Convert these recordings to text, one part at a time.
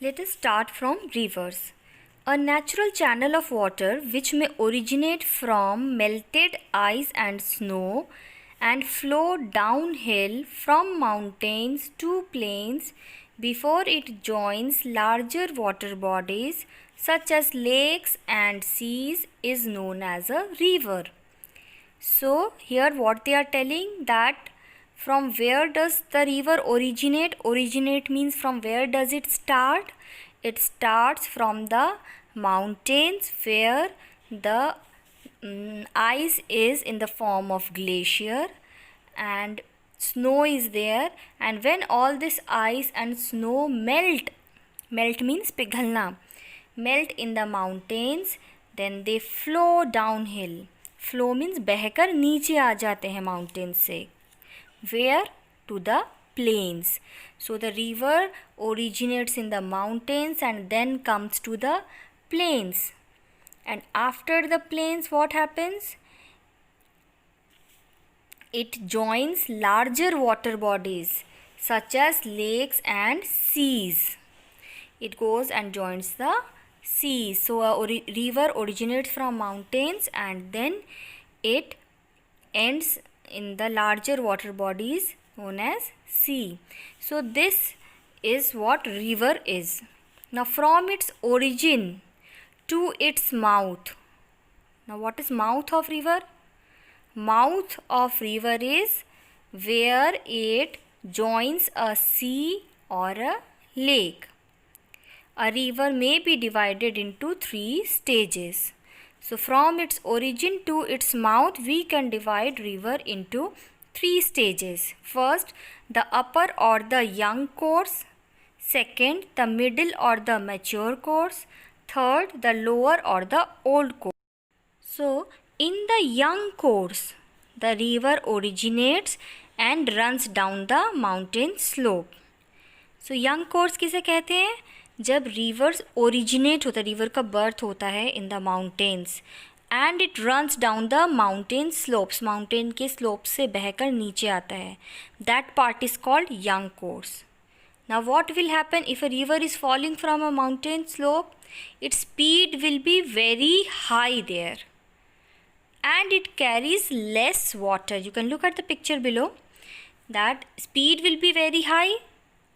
Let us start from rivers. A natural channel of water which may originate from melted ice and snow and flow downhill from mountains to plains before it joins larger water bodies such as lakes and seas is known as a river. So here what they are telling, that from where does the river originate? Originate means from where does it start? It starts from the mountains where the ice is in the form of glacier and snow is there, and when all this ice and snow melt means pighalna, melt in the mountains, then they flow downhill. Flow means बहकर नीचे आ जाते हैं mountain से. Where? To the plains. So the river originates in the mountains and then comes to the plains. And after the plains what happens? It joins larger water bodies such as lakes and seas. It goes and joins the sea. So a river originates from mountains and then it ends in the larger water bodies known as sea. So this is what river is. Now from its origin to its mouth. Now what is mouth of river? Mouth of river is where it joins a sea or a lake. A river may be divided into 3 stages. So from its origin to its mouth we can divide river into 3 stages. First, the upper or the young course. Second, the middle or the mature course. Third, the lower or the old course. So in the young course, the river originates and runs down the mountain slope. So young course किसे कहते हैं? जब reverse originate होता है, river का birth होता है in the mountains and it runs down the mountain slopes, mountain के स्लोप से बहकर नीचे आता है, that part is called young course. Now what will happen if a river is falling from a mountain slope? Its speed will be very high there and it carries less water. You can look at the picture below, that speed will be very high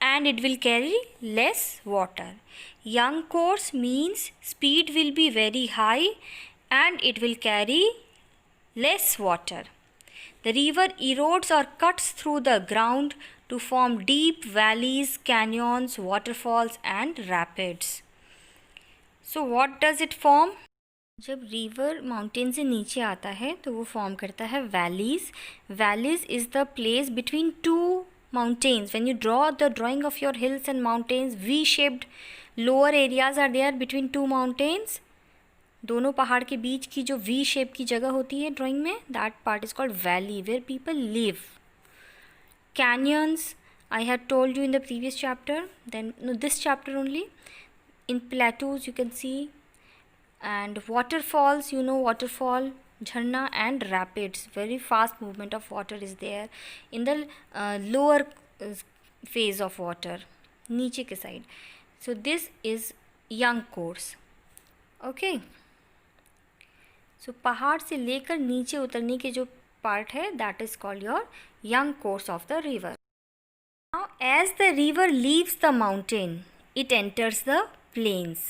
and it will carry less water. Young course means speed will be very high and it will carry less water. The river erodes or cuts through the ground to form deep valleys, canyons, waterfalls and rapids. So what does it form? जब river mountain से नीचे आता है तो वो form करता है valleys. Valleys is the place between 2 mountains. When you draw the drawing of your hills and mountains, V-shaped lower areas are there between 2 mountains. दोनों पहाड़ के बीच की जो V shape की जगह होती है ड्राइंग में, that part is called valley where people live. Canyons, I had told you in the previous chapter, then no, this chapter only. In plateaus you can see, and waterfalls, you know, waterfall, jharna and rapids, very fast movement of water is there in the lower phase of water, niche ke side. So this is young course. Okay, so पहाड़ से लेकर नीचे उतरने के जो part है, that is called your young course of the river. Now as the river leaves the mountain, it enters the plains.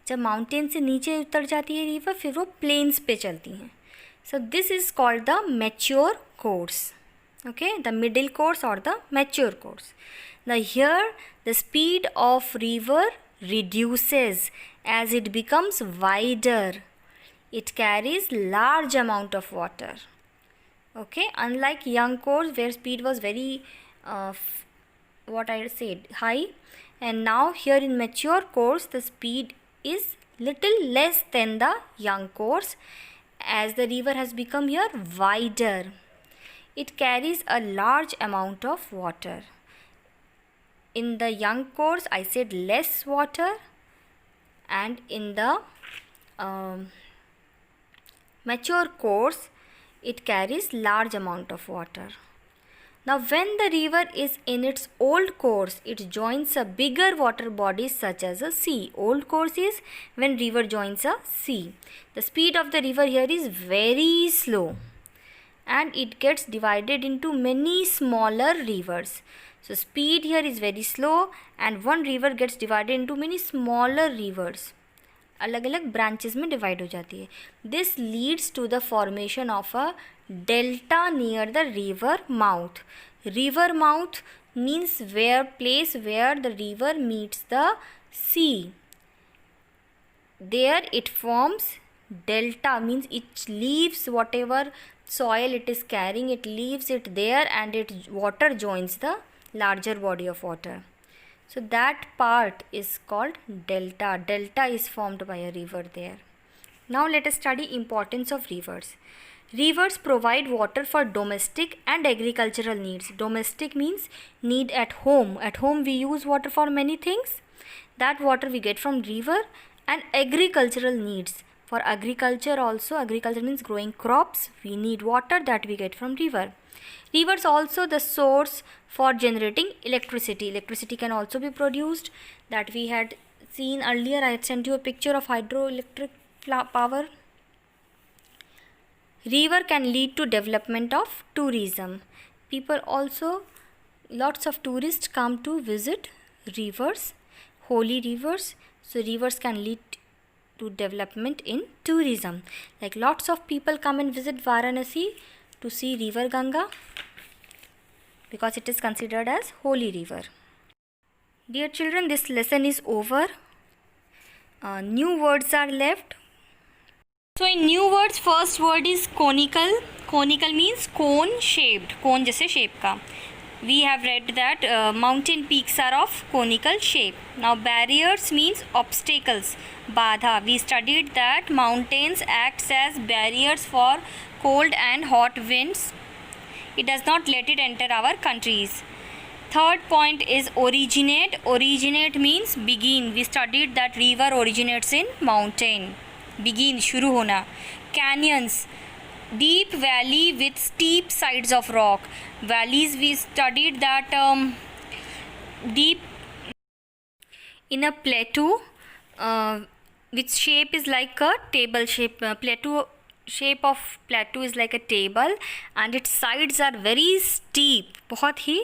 जब mountain से नीचे उतर जाती है रिवर, फिर वो प्लेन्स पे चलती हैं. So this is called the mature course. Okay, the middle course और the mature course. The here the speed of river reduces as it becomes wider. It carries large amount of water. Okay, unlike young course where speed was very what I said, high, and now here in mature course the speed is little less than the young course as the river has become here wider. It carries a large amount of water. In the young course I said less water, and in the mature course it carries large amount of water. Now when the river is in its old course, it joins a bigger water body such as a sea. Old course is when river joins a sea. The speed of the river here is very slow and it gets divided into many smaller rivers. So speed here is very slow and one river gets divided into many smaller rivers. अलग अलग branches में divide हो जाती है. This leads to the formation of a delta near the river mouth. River mouth means where place where the river meets the sea. There it forms delta, means it leaves whatever soil it is carrying, it leaves it there and it water joins the larger body of water. So that part is called delta. Delta is formed by a river there. Now let us study importance of rivers. Rivers provide water for domestic and agricultural needs. Domestic means need at home. At home we use water for many things. That water we get from river. And agricultural needs. For agriculture also, agriculture means growing crops, we need water that we get from river. Rivers also the source for generating electricity. Electricity can also be produced, that we had seen earlier. I had sent you a picture of hydroelectric power. River can lead to development of tourism. People also, lots of tourists come to visit rivers, holy rivers. So rivers can lead to development in tourism. Like lots of people come and visit Varanasi to see river Ganga because it is considered as holy river. Dear children, this lesson is over. New words are left. So in new words, first word is conical. Conical means cone shaped. Cone जैसे shape का. We have read that mountain peaks are of conical shape. Now barriers means obstacles, badha. We studied that mountains acts as barriers for cold and hot winds. It does not let it enter our countries. Third point is originate. Originate means begin. We studied that river originates in mountain. Begin, shuru hona. Canyons, deep valley with steep sides of rock. Valleys, we studied that deep in a plateau which shape is like a table shape. Plateau shape of plateau is like a table and its sides are very steep. बहुत ही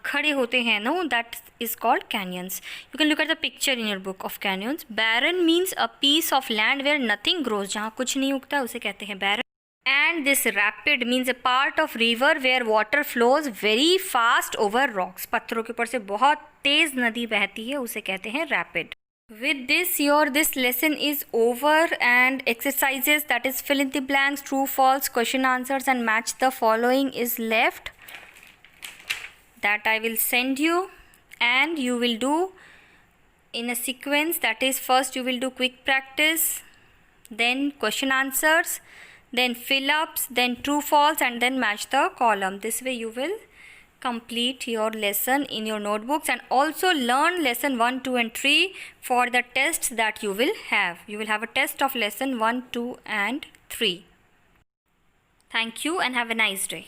खड़े होते हैं, no, that is called canyons. You can look at the picture in your book of canyons. Barren means a piece of land where nothing grows. जहाँ कुछ नहीं उगता उसे कहते हैं barren. And this rapid means a part of river where water flows very fast over rocks. पत्थरों के ऊपर से बहुत तेज नदी बहती है, उसे कहते हैं rapid. With this, this lesson is over, and exercises, that is fill in the blanks, true, false, question answers and match the following is left. That I will send you and you will do in a sequence. That is, first you will do quick practice, then question answers, then fill ups, then true false and then match the column. This way you will complete your lesson in your notebooks and also learn lesson 1, 2 and 3 for the tests that you will have. You will have a test of lesson 1, 2 and 3. Thank you and have a nice day.